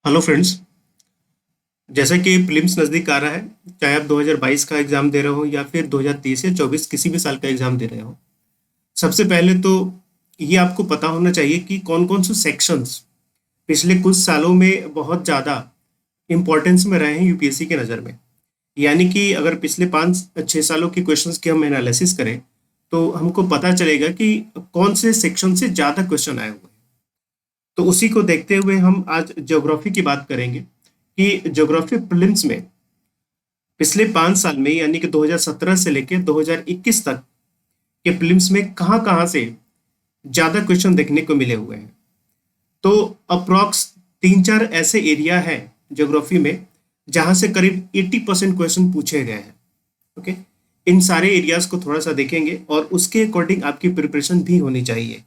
Hello friends. जैसा कि prelims नज़दीक आ रहा है, चाहे आप 2022 का एग्ज़ाम दे रहे हो या फिर 2023 या 24 किसी भी साल का एग्ज़ाम दे रहे हो। सबसे पहले तो ये आपको पता होना चाहिए कि कौन कौन से सेक्शंस पिछले कुछ सालों में बहुत ज़्यादा इम्पोर्टेंस में रहे हैं यूपीएससी के नज़र में। यानी कि अगर पिछले 5-6 सालों के क्वेश्चंस की हम एनालिसिस करें तो हमको पता चलेगा कि कौन से सेक्शन से ज़्यादा क्वेश्चन आए हुए हैं। तो उसी को देखते हुए हम आज ज्योग्राफी की बात करेंगे कि ज्योग्राफी प्रीलिम्स में पिछले 5 साल में यानी कि 2017 से लेकर 2021 तक के प्रीलिम्स में कहाँ कहाँ से ज़्यादा क्वेश्चन देखने को मिले हुए हैं। तो अप्रॉक्स 3-4 ऐसे एरिया हैं ज्योग्राफी में जहाँ से करीब 80% क्वेश्चन पूछे गए हैं। ओके, इन सारे एरियाज को थोड़ा सा देखेंगे और उसके अकॉर्डिंग आपकी प्रिपरेशन भी होनी चाहिए।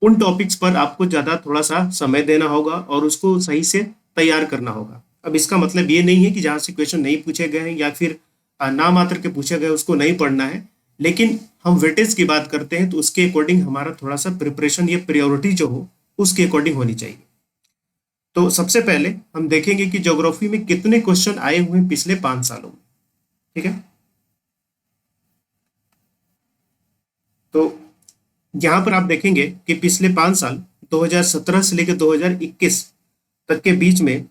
उन टॉपिक्स पर आपको ज़्यादा थोड़ा सा समय देना होगा और उसको सही से तैयार करना होगा। अब इसका मतलब ये नहीं है कि जहाँ से क्वेश्चन नहीं पूछे गए हैं या फिर ना मात्र के पूछे गए उसको नहीं पढ़ना है, लेकिन हम वेटेज की बात करते हैं तो उसके अकॉर्डिंग हमारा थोड़ा सा प्रिपरेशन या प्रायोरिटी जो हो उसके अकॉर्डिंग होनी चाहिए। तो सबसे पहले हम देखेंगे कि ज्योग्राफी में कितने क्वेश्चन आए हुए हैं पिछले 5 सालों में। ठीक है, तो यहाँ पर आप देखेंगे कि पिछले 5 साल 2017 से लेकर 2021 तक के बीच में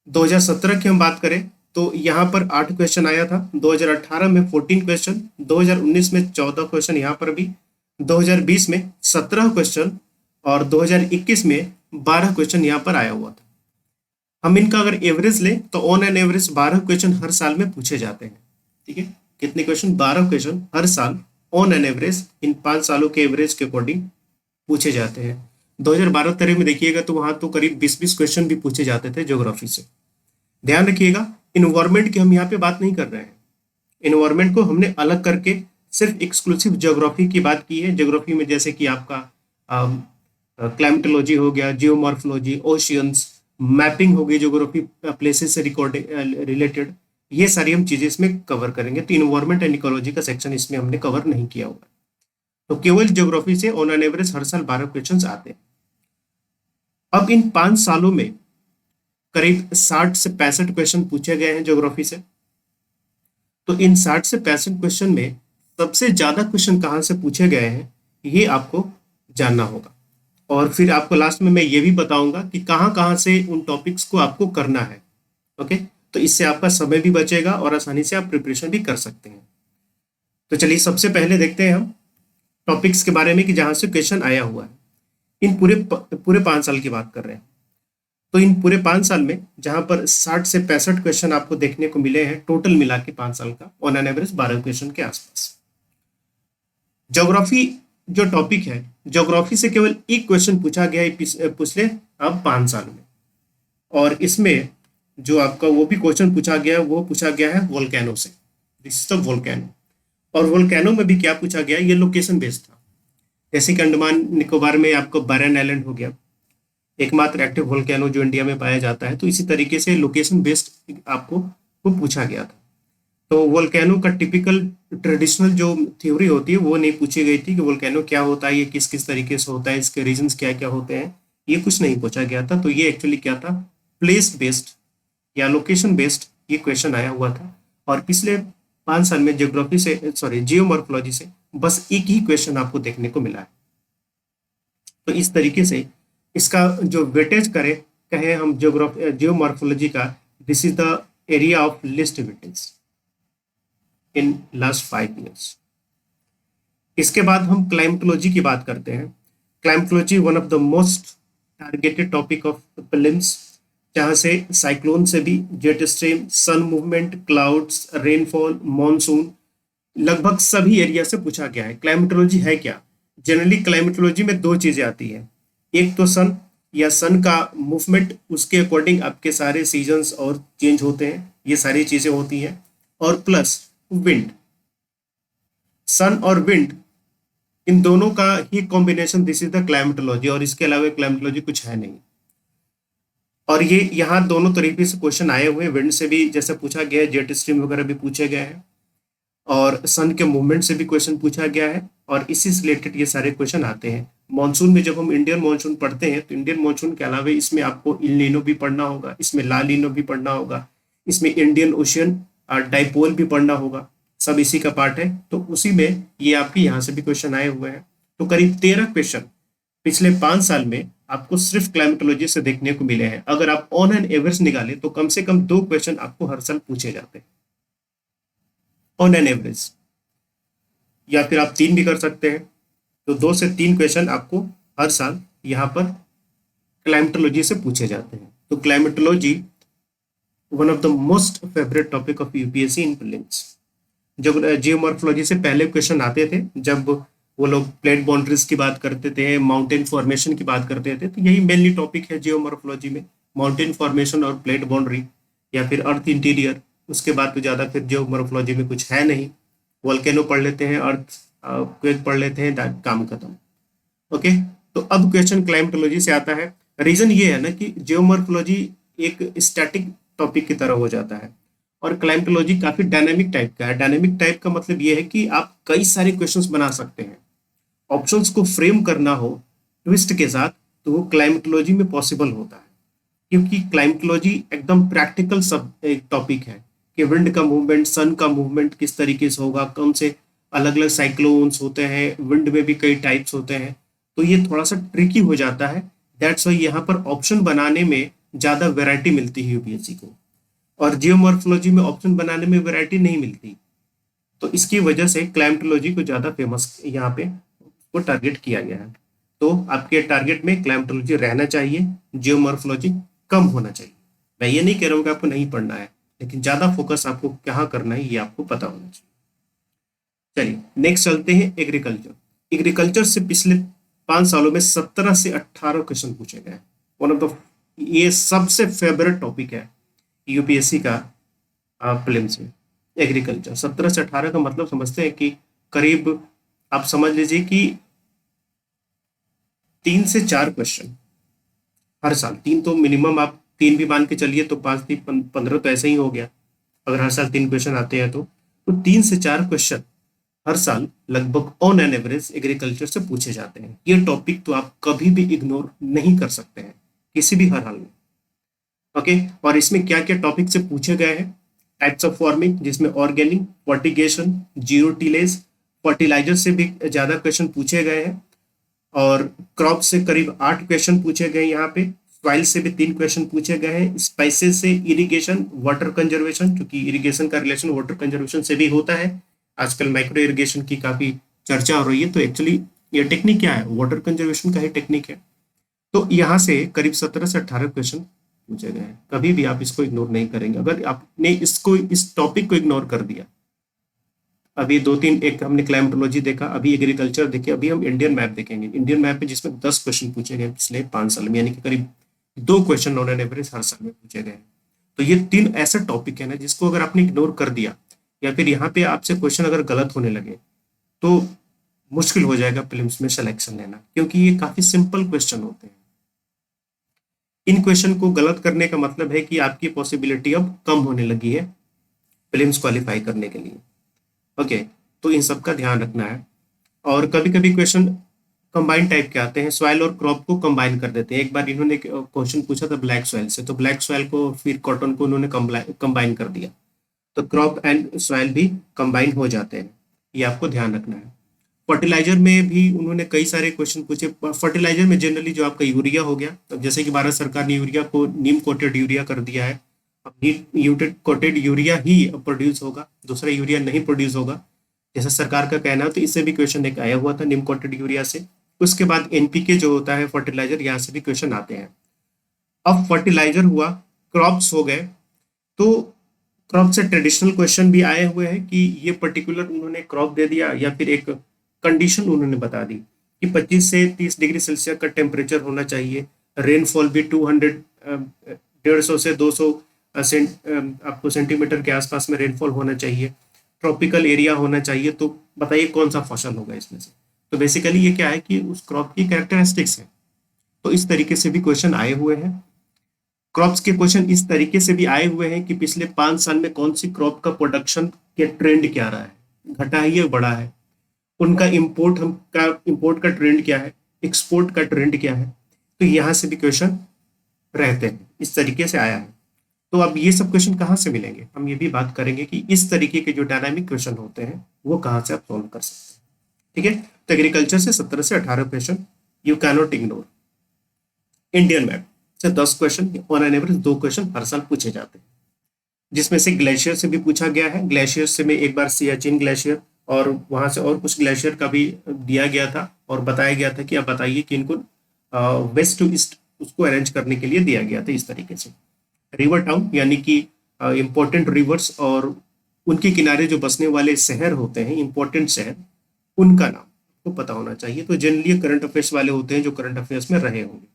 2017 की हम बात करें तो यहाँ पर 8 क्वेश्चन आया था, 2018 में 14 क्वेश्चन, 2019 में 14 क्वेश्चन, यहाँ पर भी 2020 में 17 क्वेश्चन और 2021 में 12 क्वेश्चन यहाँ पर आया हुआ था। हम इनका अगर एवरेज लें तो ऑन एन एवरेज 12 क्वेश्चन हर साल में पूछे जाते हैं। ठीक है, कितने क्वेश्चन? 12 क्वेश्चन हर साल ऑन एन एवरेज इन 5 सालों के एवरेज के अकॉर्डिंग पूछे जाते हैं। 2012-13 में देखिएगा तो वहां तो करीब 20-20 क्वेश्चन भी पूछे जाते थे ज्योग्राफी से। ध्यान रखिएगा, इन्वायरमेंट की हम यहाँ पे बात नहीं कर रहे हैं। इन्वायरमेंट को हमने अलग करके सिर्फ एक्सक्लूसिव ज्योग्राफी की बात की है। ज्योग्राफी में जैसे कि आपका क्लाइमेटोलॉजी हो गया, जियोमॉर्फोलॉजी, ओशियंस, मैपिंग हो गई, ज्योग्राफी प्लेसेस से रिकॉर्ड रिलेटेड, ये सारी हम चीजें इसमें कवर करेंगे। तो इन्वायरमेंट एंड इकोलॉजी का सेक्शन इसमें हमने कवर नहीं किया हुआ। तो केवल ज्योग्राफी से ऑन एन एवरेज हर साल 12 क्वेश्चन आते हैं। अब इन 5 सालों में करीब 60 से 65 क्वेश्चन पूछे गए हैं ज्योग्राफी से। तो इन 60 से 65 क्वेश्चन में सबसे ज्यादा क्वेश्चन कहाँ से पूछे गए हैं ये आपको जानना होगा। और फिर आपको लास्ट में मैं ये भी बताऊंगा कि कहाँ कहाँ से उन टॉपिक्स को आपको करना है। ओके, तो इससे आपका समय भी बचेगा और आसानी से आप प्रिपरेशन भी कर सकते हैं। तो चलिए सबसे पहले देखते हैं हम टॉपिक्स के बारे में कि जहाँ से क्वेश्चन आया हुआ है। इन पूरे 5 साल की बात कर रहे हैं। तो इन पूरे 5 साल में जहां पर 60 से 65 क्वेश्चन आपको देखने को मिले हैं टोटल मिला के 5 साल का, ऑन एन एवरेज 12 क्वेश्चन के आसपास। ज्योग्राफी जो टॉपिक है, ज्योग्राफी से केवल एक क्वेश्चन पूछा गया है पिछले अब 5 साल में, और इसमें जो आपका वो भी क्वेश्चन पूछा गया है वो पूछा गया है वोल्केनो से। This is the volcano. और वोल्केनो में भी क्या पूछा गया, ये लोकेशन बेस्ड था। जैसे कि अंडमान निकोबार में आपको बैरन आइलैंड हो गया, एकमात्र एक्टिव वोल्केनो जो इंडिया में पाया जाता है। तो इसी तरीके से लोकेशन बेस्ड आपको वो पूछा गया था। तो वोल्केनो का टिपिकल ट्रेडिशनल जो थ्योरी होती है वो नहीं पूछी गई थी कि वोल्केनो क्या होता है, ये किस किस तरीके से होता है, इसके रीजंस क्या क्या होते हैं, ये कुछ नहीं पूछा गया था। तो ये एक्चुअली क्या था, प्लेस बेस्ड या लोकेशन बेस्ड ये क्वेश्चन आया हुआ था। और पिछले 5 साल में जियोग्राफी से जियोमॉर्फोलॉजी से बस एक ही क्वेश्चन आपको देखने को मिला है। तो इस तरीके से इसका जो वेटेज कहे हम जियोमॉर्फोलॉजी का, this is the area of list weightage in last 5 years. इसके बाद हम क्लाइमेटोलॉजी की बात करते हैं। Climatology one of the most targeted topic of prelims, जहां से साइक्लोन से भी, जेट स्ट्रीम, सन मूवमेंट, क्लाउड्स, रेनफॉल, मॉनसून, लगभग सभी एरिया से पूछा गया है। क्लाइमेटोलॉजी है क्या? जनरली क्लाइमेटोलॉजी में 2 चीजें आती है, एक तो सन या सन का मूवमेंट, उसके अकॉर्डिंग आपके सारे सीजन्स और चेंज होते हैं, ये सारी चीजें होती हैं, और प्लस विंड। सन और विंड इन दोनों का ही combination, this is the climatology, और इसके अलावा क्लाइमेटोलॉजी कुछ है नहीं। और ये यहाँ दोनों तरीके से क्वेश्चन आए हुए हैं। विंड से भी जैसे पूछा गया है, जेट स्ट्रीम वगैरह भी पूछे गए हैं, और सन के मूवमेंट से भी क्वेश्चन पूछा गया है, और इसी से रिलेटेड ये सारे क्वेश्चन आते हैं। मानसून में जब हम इंडियन मानसून पढ़ते हैं तो इंडियन मानसून के अलावा इसमें आपको इल नीनो भी पढ़ना होगा, इसमें ला नीनो भी पढ़ना होगा, इसमें इंडियन ओशियन डाइपोल भी पढ़ना होगा, सब इसी का पार्ट है। तो उसी में ये आपके यहाँ से भी क्वेश्चन आए हुए हैं। तो करीब 13 क्वेश्चन पिछले 5 साल में आपको सिर्फ क्लाइमेटोलॉजी से देखने को मिले हैं। अगर आप ऑन एन एवरेज निकालें तो कम से कम 2 क्वेश्चन आपको हर साल पूछे जाते हैं ऑन एन एवरेज, या फिर आप 3 भी कर सकते हैं। तो 2 से 3 क्वेश्चन आपको हर साल यहाँ पर क्लाइमेटोलॉजी से पूछे जाते हैं। तो climatology one of the most favourite topic of UPSC in prelims. जब जियोमॉर्फोलॉजी से पहले क्वेश्चन आते थे, जब वो लोग प्लेट बाउंड्रीज की बात करते थे, माउंटेन फॉर्मेशन की बात करते थे, तो यही मेनली टॉपिक है जियोमॉर्फोलॉजी में, माउंटेन फॉर्मेशन और प्लेट बाउंड्री या फिर अर्थ इंटीरियर। उसके बाद तो ज़्यादा फिर जियोमॉर्फोलॉजी में कुछ है नहीं, वोल्केनो पढ़ लेते हैं, अर्थ क्वेक पढ़ लेते हैं, काम खत्म। ओके, तो अब क्वेश्चन क्लाइमेटोलॉजी से आता है। रीजन ये है ना कि जियोमॉर्फोलॉजी एक स्टैटिक टॉपिक की तरह हो जाता है और क्लाइमेटोलॉजी काफी डायनेमिक टाइप का है। डायनेमिक टाइप का मतलब ये है कि आप कई सारे क्वेश्चंस बना सकते हैं। ऑप्शंस को फ्रेम करना हो ट्विस्ट के साथ तो वो क्लाइमेटोलॉजी में पॉसिबल होता है, क्योंकि क्लाइमेटोलॉजी एकदम प्रैक्टिकल सब एक टॉपिक है कि विंड का मूवमेंट, सन का मूवमेंट किस तरीके से होगा, कौन से अलग अलग साइक्लोन्स होते हैं, विंड में भी कई टाइप्स होते हैं। तो ये थोड़ा सा ट्रिकी हो जाता है। दैट्स वाई यहाँ पर ऑप्शन बनाने में ज़्यादा वैरायटी मिलती है यूपीएससी को, और जियोमॉर्फोलॉजी में ऑप्शन बनाने में वैरायटी नहीं मिलती। तो इसकी वजह से क्लाइमेटोलॉजी को ज़्यादा फेमस यहाँ पे को टारगेट किया गया है। तो आपके टारगेट में क्लाइमेटोलॉजी रहना चाहिए, जियोमॉर्फोलॉजी कम होना चाहिए। मैं ये नहीं कह रहा हूँ कि आपको नहीं पढ़ना है, लेकिन ज़्यादा फोकस आपको कहाँ करना है ये आपको पता होना चाहिए। चलिए नेक्स्ट चलते हैं एग्रीकल्चर। एग्रीकल्चर से पिछले 5 सालों में 17 से 18 क्वेश्चन पूछे गए। वन ऑफ द ये सबसे फेवरेट टॉपिक है यूपीएससी का प्रीलिम्स में। एग्रीकल्चर 17 से 18 का मतलब समझते हैं कि करीब आप समझ लीजिए कि 3 से 4 क्वेश्चन हर साल। 3 तो मिनिमम, आप 3 भी मान के चलिए तो 5 3 15 तो ऐसे ही हो गया अगर हर साल 3 क्वेश्चन आते हैं तो 3 से 4 क्वेश्चन हर साल लगभग ऑन एन एवरेज एग्रीकल्चर से पूछे जाते हैं। ये टॉपिक तो आप कभी भी इग्नोर नहीं कर सकते हैं किसी भी हर हाल में। ओके, और इसमें क्या क्या टॉपिक से पूछे गए हैं? टाइप्स ऑफ फार्मिंग, जिसमें organic, fertigation, zero tillage, fertiliser से भी ज्यादा क्वेश्चन पूछे गए हैं, और क्रॉप से करीब 8 क्वेश्चन पूछे गए यहाँ पे, सॉइल से भी 3 क्वेश्चन पूछे गए हैं, स्पाइसेस से इरिगेशन, वाटर कंजर्वेशन, क्योंकि इरिगेशन का रिलेशन वाटर कंजर्वेशन से भी होता है। आजकल माइक्रो इरिगेशन की काफी चर्चा हो रही है, तो एक्चुअली ये टेक्निक क्या है? वाटर कंजर्वेशन का ही टेक्निक है। तो यहाँ से करीब 17 से 18 क्वेश्चन पूछे गए हैं। कभी भी आप इसको इग्नोर नहीं करेंगे। अगर आपने इस टॉपिक को इग्नोर कर दिया, अभी 2-3 एक हमने क्लाइमेटोलॉजी देखा, अभी एग्रीकल्चर देखे, अभी हम इंडियन मैप देखेंगे। इंडियन मैप पे जिसमें 10 क्वेश्चन पूछे गए पिछले 5 साल में, यानी कि करीब 2 क्वेश्चन ऑन एन एवरेज हर साल में पूछे गए। तो ये 3 ऐसा टॉपिक है ना जिसको अगर आपने इग्नोर कर दिया, या फिर यहाँ पे आपसे क्वेश्चन अगर गलत होने लगे, तो मुश्किल हो जाएगा प्रीलिम्स में सिलेक्शन लेना, क्योंकि ये काफी सिंपल क्वेश्चन होते हैं। इन क्वेश्चन को गलत करने का मतलब है कि आपकी पॉसिबिलिटी अब कम होने लगी है प्रीलिम्स क्वालिफाई करने के लिए। ओके, तो इन सब का ध्यान रखना है। और कभी कभी क्वेश्चन कंबाइन टाइप के आते हैं, सॉइल और क्रॉप को कंबाइन कर देते हैं। एक बार इन्होंने क्वेश्चन पूछा था ब्लैक सॉइल से, तो ब्लैक सॉइल को फिर कॉटन को उन्होंने कंबाइन कर दिया, तो क्रॉप एंड सॉइल भी कंबाइन हो जाते हैं। ये आपको ध्यान रखना है। फर्टिलाइजर में भी उन्होंने कई सारे क्वेश्चन पूछे। फर्टिलाइजर में जनरली जो आपका यूरिया हो गया, अब जैसे कि भारत सरकार ने यूरिया को नीम कोटेड यूरिया कर दिया है, अब नीम कोटेड यूरिया ही प्रोड्यूस होगा, दूसरा यूरिया नहीं प्रोड्यूस होगा, जैसा सरकार का कहना है। तो इससे भी क्वेश्चन एक आया हुआ था नीम कोटेड यूरिया से। उसके बाद एनपीके जो होता है फर्टिलाइजर, यहाँ से भी क्वेश्चन आते हैं। अब फर्टिलाइजर हुआ, क्रॉप्स हो गए, तो क्रॉप से ट्रेडिशनल क्वेश्चन भी आए हुए हैं कि ये पर्टिकुलर उन्होंने क्रॉप दे दिया, या फिर एक कंडीशन उन्होंने बता दी कि 25 से 30 डिग्री सेल्सियस का टेम्परेचर होना चाहिए, रेनफॉल भी 150 से 200 आपको सेंटीमीटर के आसपास में रेनफॉल होना चाहिए, ट्रॉपिकल एरिया होना चाहिए। तो बताइए कौन सा फसल होगा इसमें से? तो बेसिकली ये क्या है कि उस क्रॉप की कैरेक्टरिस्टिक्स है। तो इस तरीके से भी क्वेश्चन आए हुए हैं। क्रॉप्स के क्वेश्चन इस तरीके से भी आए हुए हैं कि पिछले 5 साल में कौन सी क्रॉप का प्रोडक्शन के ट्रेंड क्या रहा है, घटा है या बढ़ा है, उनका इंपोर्ट का ट्रेंड क्या है, एक्सपोर्ट का ट्रेंड क्या है, तो यहाँ से भी क्वेश्चन रहते हैं, इस तरीके से आया है। तो अब ये सब क्वेश्चन कहाँ से मिलेंगे, हम ये भी बात करेंगे कि इस तरीके के जो डायनामिक क्वेश्चन होते हैं वो कहाँ से आप सॉल्व कर सकते हैं। ठीक है, तो एग्रीकल्चर से 17 से 18 question you cannot ignore. Indian map से 10 question, on an average 2 question हर साल पूछे जाते हैं, जिसमें से ग्लेशियर से भी पूछा गया है। ग्लेशियर से में एक बार सियाचिन ग्लेशियर और वहां से और कुछ ग्लेशियर का भी दिया गया था और बताया गया था कि आप बताइए कि इनको वेस्ट टू ईस्ट उसको अरेंज करने के लिए दिया गया था इस तरीके से। रिवर टाउन यानी कि इंपॉर्टेंट रिवर्स और उनके किनारे जो बसने वाले शहर होते हैं, इंपॉर्टेंट शहर, उनका नाम आपको पता होना चाहिए। तो जनरली करंट अफेयर्स वाले होते हैं जो करंट अफेयर्स में रहे होंगे।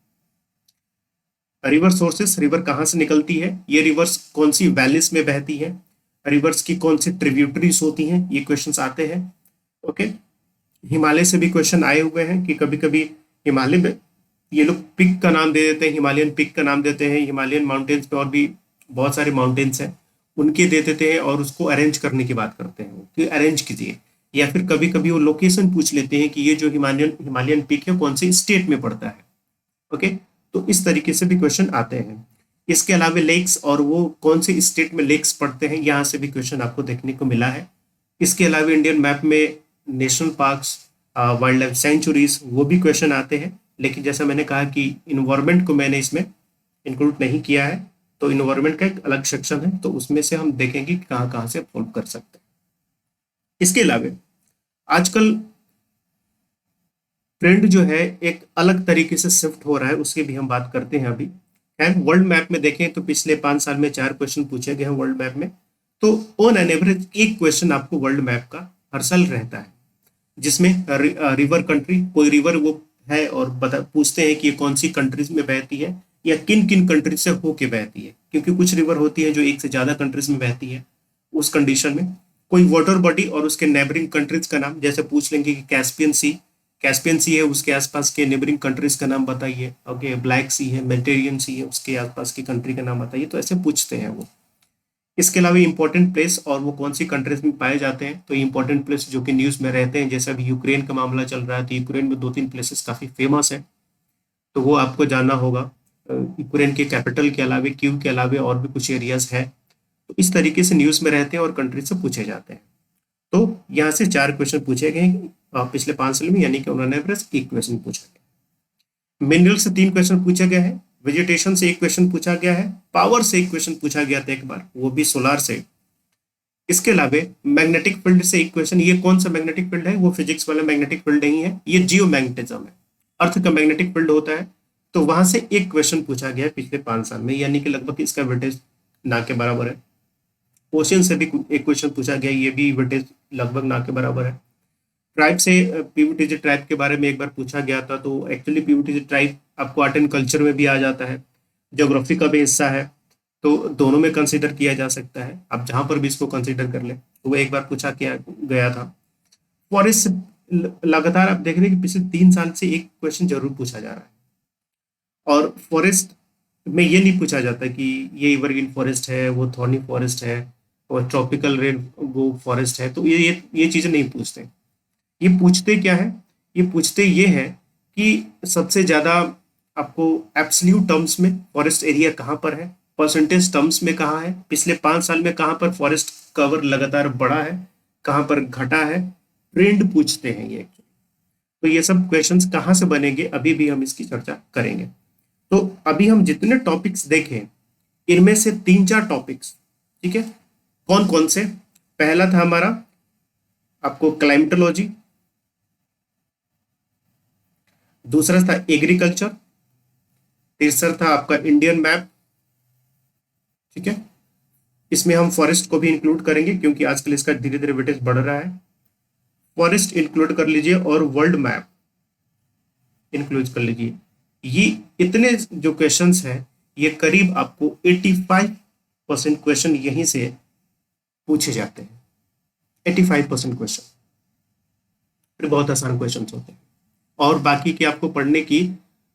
रिवर सोर्सेस, रिवर कहाँ से निकलती है, ये रिवर्स कौन सी वैलीज में बहती है, रिवर्स की कौन सी ट्रिब्यूटरीज होती हैं, ये क्वेश्चंस आते हैं। ओके, हिमालय से भी क्वेश्चन आए हुए हैं कि कभी कभी हिमालय में ये लोग पिक का नाम दे देते हैं, हिमालयन पिक का नाम देते हैं, हिमालयन माउंटेन्स पे और भी बहुत सारे माउंटेन्स हैं उनके दे देते हैं और उसको अरेंज करने की बात करते हैं कि अरेंज कीजिए। या फिर कभी कभी वो लोकेशन पूछ लेते हैं कि ये जो हिमालयन हिमालयन पिक है कौन से स्टेट में पड़ता है। ओके, तो इस तरीके से भी क्वेश्चन आते हैं। इसके अलावा लेक्स और वो कौन से स्टेट में लेक्स पड़ते हैं, यहाँ से भी क्वेश्चन आपको देखने को मिला है। इसके अलावा इंडियन मैप में national parks, wild life sanctuaries, वो भी क्वेश्चन आते हैं। लेकिन जैसा मैंने कहा कि इन्वायरमेंट को मैंने इसमें इंक्लूड नहीं किया है, तो इन्वायरमेंट का एक अलग सेक्शन है, तो उसमें से हम देखेंगे कि कहाँ कहाँ से सॉल्व कर सकते हैं। इसके अलावा आजकल ट्रेंड जो है एक अलग तरीके से शिफ्ट हो रहा है, उसकी भी हम बात करते हैं अभी। खैर, वर्ल्ड मैप में देखें तो पिछले 5 साल में 4 क्वेश्चन पूछे गए हैं वर्ल्ड मैप में। तो ऑन एन एवरेज एक क्वेश्चन आपको वर्ल्ड मैप का हर साल रहता है, जिसमें रिवर कंट्री, कोई रिवर वो है और पूछते हैं कि ये कौन सी कंट्रीज में बहती है या किन किन कंट्रीज से होके बहती है, क्योंकि कुछ रिवर होती है जो एक से ज्यादा कंट्रीज में बहती है। उस कंडीशन में कोई वाटर बॉडी और उसके नेबरिंग कंट्रीज का नाम, जैसे पूछ लेंगे कि कैस्पियन सी है, उसके आसपास के नेबरिंग कंट्रीज का नाम बताइए। ओके, ब्लैक सी है, मेडिटेरियन सी है, उसके आसपास की कंट्री का नाम बताइए, तो ऐसे पूछते हैं वो। इसके अलावा इंपॉर्टेंट प्लेस और वो कौन सी कंट्रीज में पाए जाते हैं, तो इंपॉर्टेंट प्लेस जो कि न्यूज़ में रहते हैं, जैसे अभी यूक्रेन का मामला चल रहा है, तो यूक्रेन में 2-3 प्लेसेस काफ़ी फेमस है, तो वो आपको जानना होगा। यूक्रेन के कैपिटल के अलावा, क्यू के अलावा और भी कुछ एरियाज है, तो इस तरीके से न्यूज़ में रहते हैं और कंट्री से पूछे जाते हैं। तो यहाँ से 4 क्वेश्चन पूछे गए पिछले 5 साल में, यानी कि उन्होंने एवरेज 1 क्वेश्चन पूछा गया। मिनरल से 3 क्वेश्चन पूछे गए हैं, वेजिटेशन से 1 क्वेश्चन पूछा गया है, पावर से 1 क्वेश्चन पूछा गया था एक बार, वो भी सोलार से। इसके अलावा मैग्नेटिक फील्ड से 1 क्वेश्चन, ये कौन सा मैग्नेटिक फील्ड है, वो फिजिक्स वाला मैग्नेटिक फील्ड नहीं है, ये जियो मैग्नेटिज्म है, अर्थ का मैग्नेटिक फील्ड होता है। तो वहां से 1 क्वेश्चन पूछा गया है पिछले 5 साल में, यानी कि लगभग इसका वेटेज ना के बराबर है। ओशियन से भी 1 क्वेश्चन पूछा गया, ये भी वेटेज लगभग ना के बराबर है। ट्राइब से पीवीटीजी ट्राइब के बारे में एक बार पूछा गया था, तो एक्चुअली पीवीटीजी ट्राइब आपको आर्ट एंड कल्चर में भी आ जाता है, ज्योग्राफी का भी हिस्सा है, तो दोनों में कंसीडर किया जा सकता है, आप जहां पर भी इसको कंसीडर कर ले। तो वो एक बार पूछा किया गया था। फॉरेस्ट लगातार आप देख रहे हैं कि पिछले 3 साल से 1 क्वेश्चन जरूर पूछा जा रहा है, और फॉरेस्ट में ये नहीं पूछा जाता कि ये एवरग्रीन फॉरेस्ट है, वो थॉर्नी फॉरेस्ट है, और ट्रॉपिकल रेन वो फॉरेस्ट है, तो ये चीज़ें नहीं पूछते। ये पूछते क्या है, ये पूछते ये है कि सबसे ज़्यादा आपको एब्सोल्यूट टर्म्स में फॉरेस्ट एरिया कहाँ पर है, परसेंटेज टर्म्स में कहाँ है, पिछले 5 साल में कहाँ पर फॉरेस्ट कवर लगातार बढ़ा है, कहाँ पर घटा है, ट्रेंड पूछते हैं ये। तो ये सब क्वेश्चंस कहाँ से बनेंगे, अभी भी हम इसकी चर्चा करेंगे। तो अभी हम जितने टॉपिक्स देखें, इनमें से 3-4 टॉपिक्स, ठीक है, कौन कौन से, पहला था हमारा आपको क्लाइमेटोलॉजी, दूसरा था एग्रीकल्चर, तीसरा था आपका इंडियन मैप, ठीक है, इसमें हम फॉरेस्ट को भी इंक्लूड करेंगे क्योंकि आजकल इसका धीरे धीरे वेटेज बढ़ रहा है। फॉरेस्ट इंक्लूड कर लीजिए और वर्ल्ड मैप इंक्लूड कर लीजिए। ये इतने जो क्वेश्चंस हैं, ये करीब आपको 85% क्वेश्चन यहीं से पूछे जाते हैं। 85% क्वेश्चन, फिर बहुत आसान क्वेश्चन होते हैं, और बाकी के आपको पढ़ने की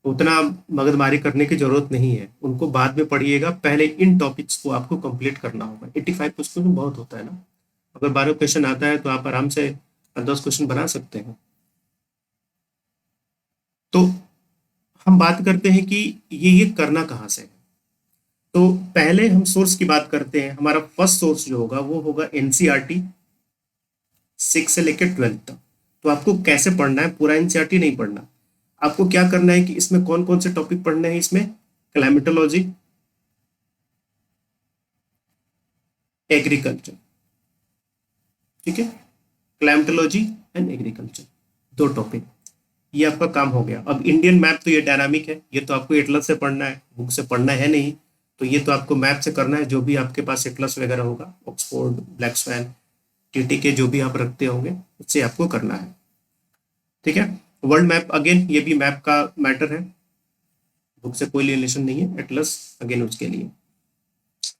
उतना मगजमारी करने की जरूरत नहीं है, उनको बाद में पढ़िएगा, पहले इन टॉपिक्स को आपको कंप्लीट करना होगा। 85 क्वेश्चन बहुत होता है ना, अगर 12 क्वेश्चन आता है तो आप आराम से 10 क्वेश्चन बना सकते हैं। तो हम बात करते हैं कि ये करना कहाँ से है। तो पहले हम सोर्स की बात करते हैं। हमारा फर्स्ट सोर्स जो होगा वो होगा एनसीईआरटी 6 से लेकर 12 तक। तो आपको कैसे पढ़ना है, पूरा एनसीईआरटी नहीं पढ़ना। आपको क्या करना है कि इसमें कौन कौन से टॉपिक पढ़ने हैं। इसमें क्लाइमेटोलॉजी, एग्रीकल्चर, ठीक है, क्लाइमेटोलॉजी एंड एग्रीकल्चर, दो टॉपिक, ये आपका काम हो गया। अब इंडियन मैप तो ये डायनामिक है, ये तो आपको एटलस से पढ़ना है, बुक से पढ़ना है नहीं। तो ये तो आपको मैप से करना है, जो भी आपके पास एटलस वगैरह होगा, ऑक्सफोर्ड, ब्लैक स्वैन, टीटी के जो भी आप रखते होंगे उससे आपको करना है, ठीक है। वर्ल्ड मैप अगेन ये भी मैप का मैटर है, बुक से कोई रिलेशन नहीं है, एटलस अगेन उसके लिए।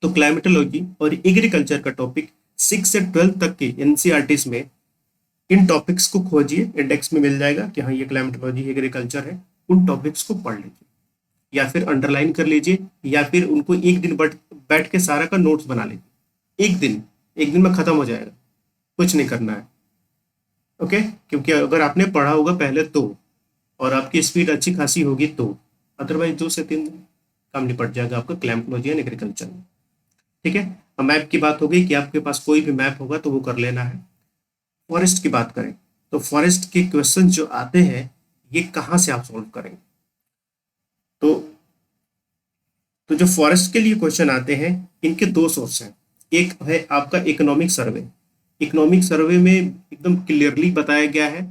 तो क्लाइमेटोलॉजी और एग्रीकल्चर का टॉपिक 6 से 12 तक के एनसीईआरटीज में इन टॉपिक्स को खोजिए, इंडेक्स में मिल जाएगा कि हाँ ये क्लाइमेटोलॉजी एग्रीकल्चर है। उन टॉपिक्स को पढ़ लीजिए या फिर अंडरलाइन कर लीजिए या फिर उनको एक दिन बैठ के सारा का नोट्स बना लीजिए। एक दिन में खत्म हो जाएगा, कुछ नहीं करना है, ओके। क्योंकि अगर आपने पढ़ा होगा पहले तो, और आपकी स्पीड अच्छी खासी होगी तो, अदरवाइज 2 से 3 दिन काम निपट जाएगा आपका क्लाइमेटोलॉजी एंड एग्रीकल्चर में, ठीक है। अब मैप की बात हो गई कि आपके पास कोई भी मैप होगा तो वो कर लेना है। फॉरेस्ट की बात करें तो फॉरेस्ट के क्वेश्चन जो आते हैं ये कहाँ से आप सॉल्व करेंगे। तो जो फॉरेस्ट के लिए क्वेश्चन आते हैं इनके दो सोर्स हैं। एक है आपका इकोनॉमिक सर्वे। इकोनॉमिक सर्वे में एकदम क्लियरली बताया गया है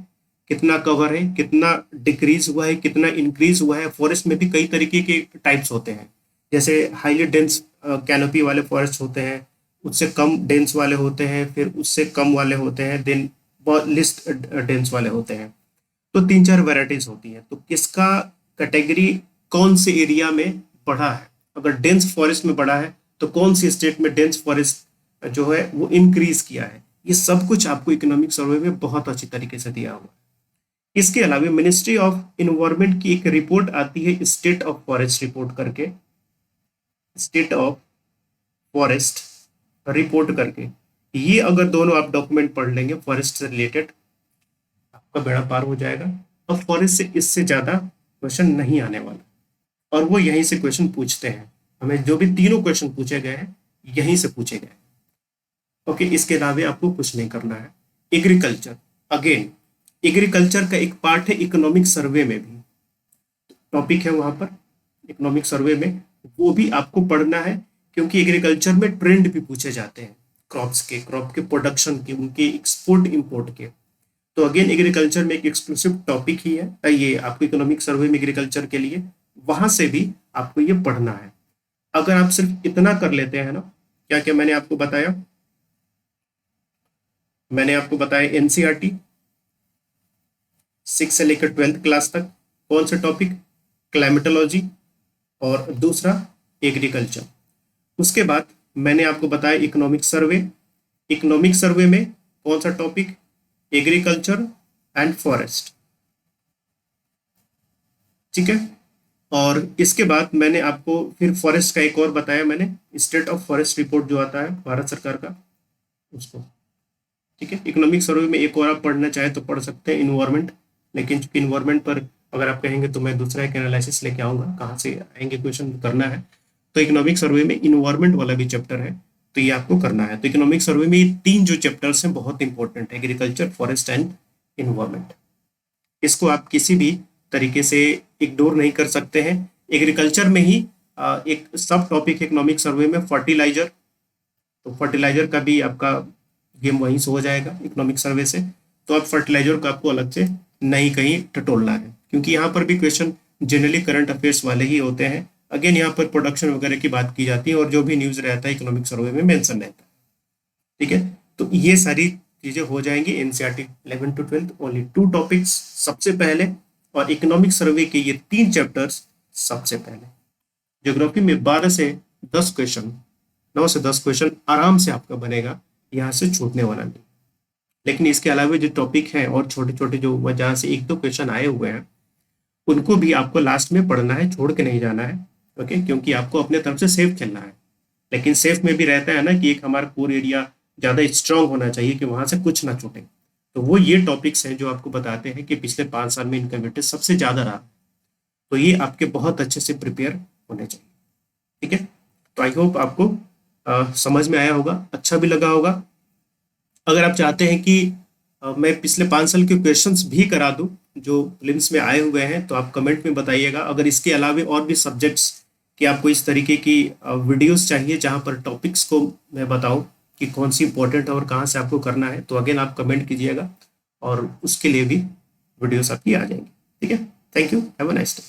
कितना कवर है, कितना डिक्रीज हुआ है, कितना इंक्रीज हुआ है। फॉरेस्ट में भी कई तरीके के टाइप्स होते हैं, जैसे हाईली डेंस कैनोपी वाले फॉरेस्ट होते हैं, उससे कम डेंस वाले होते हैं, फिर उससे कम वाले होते हैं, देन लिस्ट डेंस वाले होते हैं। तो 3-4 वैरायटीज होती हैं। तो किसका कैटेगरी कौन से एरिया में बढ़ा है, अगर डेंस फॉरेस्ट में बढ़ा है तो कौन सी स्टेट में डेंस फॉरेस्ट जो है वो इंक्रीज किया है, ये सब कुछ आपको इकोनॉमिक सर्वे में बहुत अच्छी तरीके से दिया हुआ है। इसके अलावा मिनिस्ट्री ऑफ इन्वायरमेंट की एक रिपोर्ट आती है स्टेट ऑफ फॉरेस्ट रिपोर्ट करके, स्टेट ऑफ फॉरेस्ट रिपोर्ट करके। ये अगर दोनों आप डॉक्यूमेंट पढ़ लेंगे फॉरेस्ट से रिलेटेड, आपका बेड़ा पार हो जाएगा। अब फॉरेस्ट से इससे ज्यादा क्वेश्चन नहीं आने वाला, और वो यहीं से क्वेश्चन पूछते हैं। हमें जो भी तीनों क्वेश्चन पूछे गए हैं यहीं से पूछे गए, ओके। इसके अलावा आपको कुछ नहीं करना है। एग्रीकल्चर, अगेन एग्रीकल्चर का एक पार्ट है इकोनॉमिक सर्वे में भी टॉपिक है, वहां पर इकोनॉमिक सर्वे में वो भी आपको पढ़ना है, क्योंकि एग्रीकल्चर में ट्रेंड भी पूछे जाते हैं क्रॉप्स के, क्रॉप के प्रोडक्शन के, उनके एक्सपोर्ट इंपोर्ट के। तो अगेन एग्रीकल्चर में एक एक्सक्लूसिव टॉपिक ही है ये आपको इकोनॉमिक सर्वे में एग्रीकल्चर के लिए, वहां से भी आपको ये पढ़ना है। अगर आप सिर्फ इतना कर लेते हैं ना, क्या क्या मैंने आपको बताया, मैंने आपको बताया एनसीईआरटी 6 से लेकर 12th क्लास तक कौन सा टॉपिक, क्लाइमेटोलॉजी और दूसरा एग्रीकल्चर। उसके बाद मैंने आपको बताया इकोनॉमिक सर्वे, इकोनॉमिक सर्वे में कौन सा टॉपिक, एग्रीकल्चर एंड फॉरेस्ट, ठीक है। और इसके बाद मैंने आपको फिर फॉरेस्ट का एक और बताया, मैंने स्टेट ऑफ फॉरेस्ट रिपोर्ट जो आता है भारत सरकार का उसको, ठीक है। इकोनॉमिक सर्वे में एक और आप पढ़ना चाहे तो पढ़ सकते हैं इन्वायरमेंट, लेकिन चूंकि इन्वायरमेंट पर अगर आप कहेंगे तो मैं दूसरा एक एनालिसिस लेके आऊंगा, कहाँ से आएंगे क्वेश्चन करना है। तो इकोनॉमिक सर्वे में इन्वायरमेंट वाला भी चैप्टर है, तो ये आपको करना है। तो इकोनॉमिक सर्वे में ये 3 जो चैप्टर्स हैं बहुत इंपॉर्टेंट है, एग्रीकल्चर, फॉरेस्ट एंड इन्वायरमेंट। इसको आप किसी भी तरीके से इग्नोर नहीं कर सकते हैं। एग्रीकल्चर में ही एक सब टॉपिक इकोनॉमिक सर्वे में फर्टिलाइजर, तो फर्टिलाइजर का भी आपका गेम वहीं से हो जाएगा इकोनॉमिक सर्वे से। तो आप फर्टिलाइजर को आपको अलग से नहीं कहीं टटोलना है, क्योंकि यहाँ पर भी क्वेश्चन जनरली करंट अफेयर्स वाले ही होते हैं। अगेन यहाँ पर प्रोडक्शन वगैरह की बात की जाती है और जो भी न्यूज रहता है इकोनॉमिक सर्वे में मेंशन रहता है, ठीक है। तो ये सारी चीजें हो जाएंगी एनसीईआरटी 11 to 12, ओनली 2 टॉपिक्स सबसे पहले, और इकोनॉमिक सर्वे के ये 3 चैप्टर्स सबसे पहले। ज्योग्राफी में 12 से 10 क्वेश्चन, 9 से 10 क्वेश्चन आराम से आपका बनेगा, यहाँ से छूटने वाला नहीं। लेकिन इसके अलावा जो टॉपिक हैं और छोटे छोटे जो जहाँ से 1-2 क्वेश्चन आए हुए हैं उनको भी आपको लास्ट में पढ़ना है, छोड़ के नहीं जाना है, ओके। क्योंकि आपको अपने तरफ से सेफ खेलना है, लेकिन सेफ में भी रहता है ना कि एक हमारा कोर एरिया ज़्यादा स्ट्रांग होना चाहिए कि वहाँ से कुछ ना छूटे। तो वो ये टॉपिक्स हैं जो आपको बताते हैं कि पिछले 5 साल में इनका वेटेज सबसे ज़्यादा रहा तो ये आपके बहुत अच्छे से प्रिपेयर होने चाहिए। ठीक है, तो आई होप आपको समझ में आया होगा, अच्छा भी लगा होगा। अगर आप चाहते हैं कि मैं पिछले 5 साल के क्वेश्चंस भी करा दूं जो प्रीलिम्स में आए हुए हैं, तो आप कमेंट में बताइएगा। अगर इसके अलावे और भी सब्जेक्ट्स कि आपको इस तरीके की वीडियोस चाहिए जहां पर टॉपिक्स को मैं बताऊं कि कौन सी इंपॉर्टेंट है और कहाँ से आपको करना है, तो अगेन आप कमेंट कीजिएगा और उसके लिए भी वीडियोस आपकी आ जाएंगी। ठीक है, thank you, have a nice day.